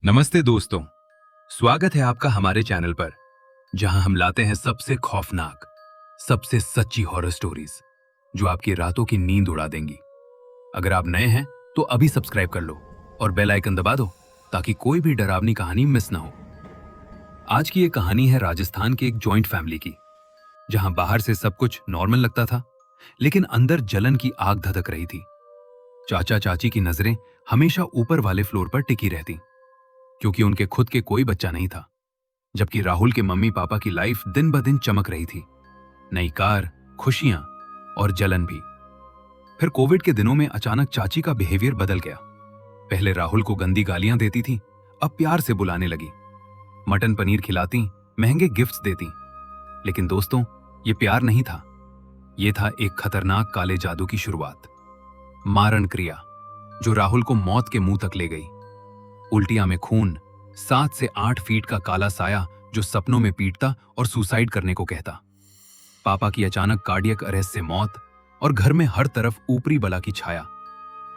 नमस्ते दोस्तों, स्वागत है आपका हमारे चैनल पर, जहां हम लाते हैं सबसे खौफनाक, सबसे सच्ची हॉरर स्टोरीज, जो आपकी रातों की नींद उड़ा देंगी। अगर आप नए हैं तो अभी सब्सक्राइब कर लो और बेल आइकन दबा दो ताकि कोई भी डरावनी कहानी मिस ना हो। आज की ये कहानी है राजस्थान की एक जॉइंट फैमिली की, जहां बाहर से सब कुछ नॉर्मल लगता था, लेकिन अंदर जलन की आग धधक रही थी। चाचा चाची की नजरें हमेशा ऊपर वाले फ्लोर पर टिकी रहती, क्योंकि उनके खुद के कोई बच्चा नहीं था, जबकि राहुल के मम्मी पापा की लाइफ दिन ब दिन चमक रही थी। नई कार, खुशियां और जलन भी। फिर कोविड के दिनों में अचानक चाची का बिहेवियर बदल गया। पहले राहुल को गंदी गालियां देती थी, अब प्यार से बुलाने लगी। मटन पनीर खिलाती, महंगे गिफ्ट्स देती। लेकिन दोस्तों, ये प्यार नहीं था, ये था एक खतरनाक काले जादू की शुरुआत। मारण क्रिया, जो राहुल को मौत के मुंह तक ले गई। उल्टियां में खून, 7 से 8 फीट का काला साया जो सपनों में पीटता और सुसाइड करने को कहता। पापा की अचानक कार्डियक अरेस्ट से मौत, और घर में हर तरफ ऊपरी बला की छाया।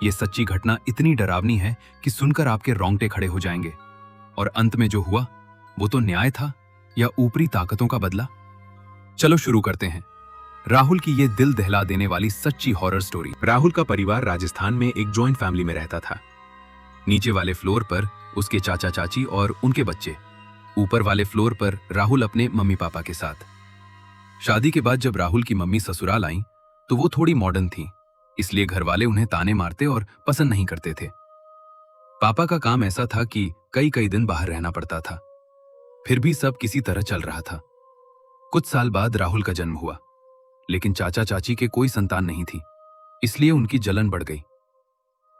यह सच्ची घटना इतनी डरावनी है कि सुनकर आपके रोंगटे खड़े हो जाएंगे। और अंत में जो हुआ, वो तो न्याय था या ऊपरी ताकतों का बदला? चलो शुरू करते हैं राहुल की ये दिल दहला देने वाली सच्ची हॉरर स्टोरी। राहुल का परिवार राजस्थान में एक जॉइंट फैमिली में रहता था। नीचे वाले फ्लोर पर उसके चाचा चाची और उनके बच्चे, ऊपर वाले फ्लोर पर राहुल अपने मम्मी पापा के साथ। शादी के बाद जब राहुल की मम्मी ससुराल आईं, तो वो थोड़ी मॉडर्न थी, इसलिए घर वाले उन्हें ताने मारते और पसंद नहीं करते थे। पापा का काम ऐसा था कि कई कई दिन बाहर रहना पड़ता था। फिर भी सब किसी तरह चल रहा था। कुछ साल बाद राहुल का जन्म हुआ, लेकिन चाचा चाची के कोई संतान नहीं थी, इसलिए उनकी जलन बढ़ गई।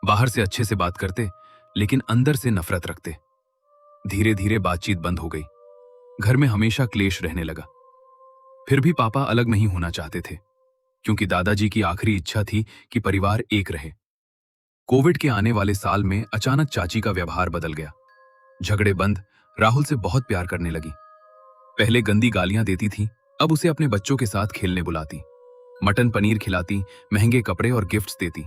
बाहर से अच्छे से बात करते, लेकिन अंदर से नफरत रखते। धीरे धीरे बातचीत बंद हो गई। घर में हमेशा क्लेश रहने लगा। फिर भी पापा अलग नहीं होना चाहते थे, क्योंकि दादाजी की आखिरी इच्छा थी कि परिवार एक रहे। कोविड के आने वाले साल में अचानक चाची का व्यवहार बदल गया। झगड़े बंद, राहुल से बहुत प्यार करने लगी। पहले गंदी गालियां देती थी, अब उसे अपने बच्चों के साथ खेलने बुलाती, मटन पनीर खिलाती, महंगे कपड़े और गिफ्ट्स देती।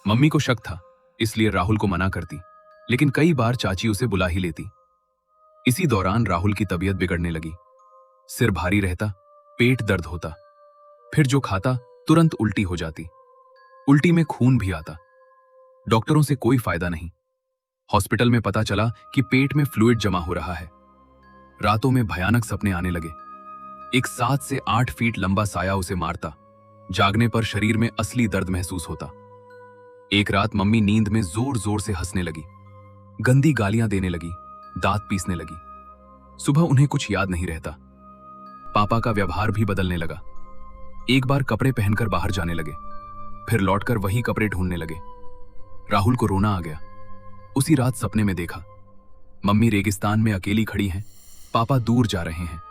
मम्मी को शक था, इसलिए राहुल को मना करती, लेकिन कई बार चाची उसे बुला ही लेती। इसी दौरान राहुल की तबीयत बिगड़ने लगी। सिर भारी रहता, पेट दर्द होता, फिर जो खाता तुरंत उल्टी हो जाती। उल्टी में खून भी आता। डॉक्टरों से कोई फायदा नहीं। हॉस्पिटल में पता चला कि पेट में फ्लूइड जमा हो रहा है। रातों में भयानक सपने आने लगे। एक 7 से 8 फीट लंबा साया उसे मारता। जागने पर शरीर में असली दर्द महसूस होता। एक रात मम्मी नींद में जोर जोर से हंसने लगी, गंदी गालियां देने लगी, दांत पीसने लगी। सुबह उन्हें कुछ याद नहीं रहता। पापा का व्यवहार भी बदलने लगा। एक बार कपड़े पहनकर बाहर जाने लगे, फिर लौटकर वही कपड़े ढूंढने लगे। राहुल को रोना आ गया। उसी रात सपने में देखा, मम्मी रेगिस्तान में अकेली खड़ी हैं, पापा दूर जा रहे हैं।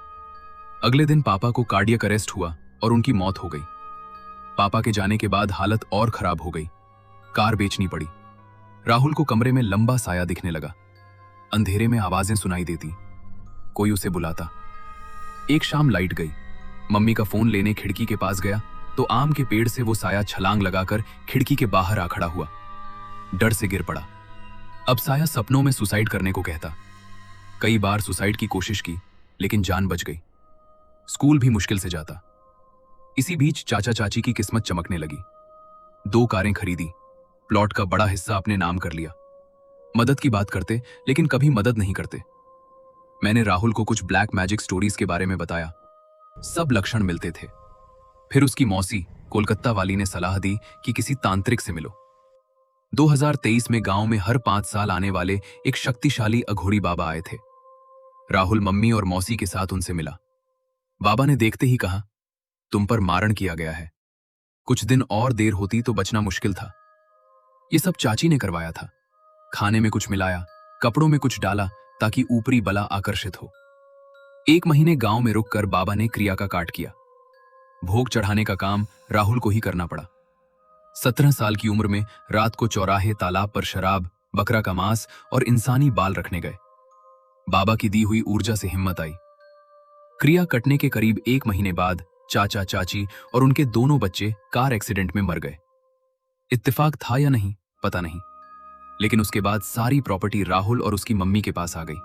अगले दिन पापा को कार्डियक अरेस्ट हुआ और उनकी मौत हो गई। पापा के जाने के बाद हालत और खराब हो गई। कार बेचनी पड़ी। राहुल को कमरे में लंबा साया दिखने लगा। अंधेरे में आवाजें सुनाई देती, कोई उसे बुलाता। एक शाम लाइट गई। मम्मी का फोन लेने खिड़की के पास गया तो आम के पेड़ से वो साया छलांग लगाकर खिड़की के बाहर आ खड़ा हुआ। डर से गिर पड़ा। अब साया सपनों में सुसाइड करने को कहता। कई बार सुसाइड की कोशिश की, लेकिन जान बच गई। स्कूल भी मुश्किल से जाता। इसी बीच चाचा चाची की किस्मत चमकने लगी। 2 कारें खरीदी, प्लॉट का बड़ा हिस्सा अपने नाम कर लिया। मदद की बात करते, लेकिन कभी मदद नहीं करते। मैंने राहुल को कुछ ब्लैक मैजिक स्टोरीज के बारे में बताया। सब लक्षण मिलते थे। फिर उसकी मौसी कोलकाता वाली ने सलाह दी कि किसी तांत्रिक से मिलो। 2023 में गांव में हर 5 साल आने वाले एक शक्तिशाली अघोरी बाबा आए थे। राहुल मम्मी और मौसी के साथ उनसे मिला। बाबा ने देखते ही कहा, तुम पर मारण किया गया है। कुछ दिन और देर होती तो बचना मुश्किल था। ये सब चाची ने करवाया था। खाने में कुछ मिलाया, कपड़ों में कुछ डाला, ताकि ऊपरी बला आकर्षित हो। 1 महीने गांव में रुककर बाबा ने क्रिया का काट किया। भोग चढ़ाने का काम राहुल को ही करना पड़ा। 17 साल की उम्र में रात को चौराहे, तालाब पर शराब, बकरा का मांस और इंसानी बाल रखने गए। बाबा की दी हुई ऊर्जा से हिम्मत आई। क्रिया कटने के करीब 1 महीने बाद चाचा चाची और उनके दोनों बच्चे कार एक्सीडेंट में मर गए। इत्तेफाक था या नहीं, पता नहीं। लेकिन उसके बाद सारी प्रॉपर्टी राहुल और उसकी मम्मी के पास आ गई।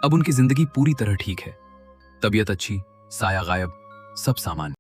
अब उनकी जिंदगी पूरी तरह ठीक है, तबीयत अच्छी, साया गायब, सब सामान।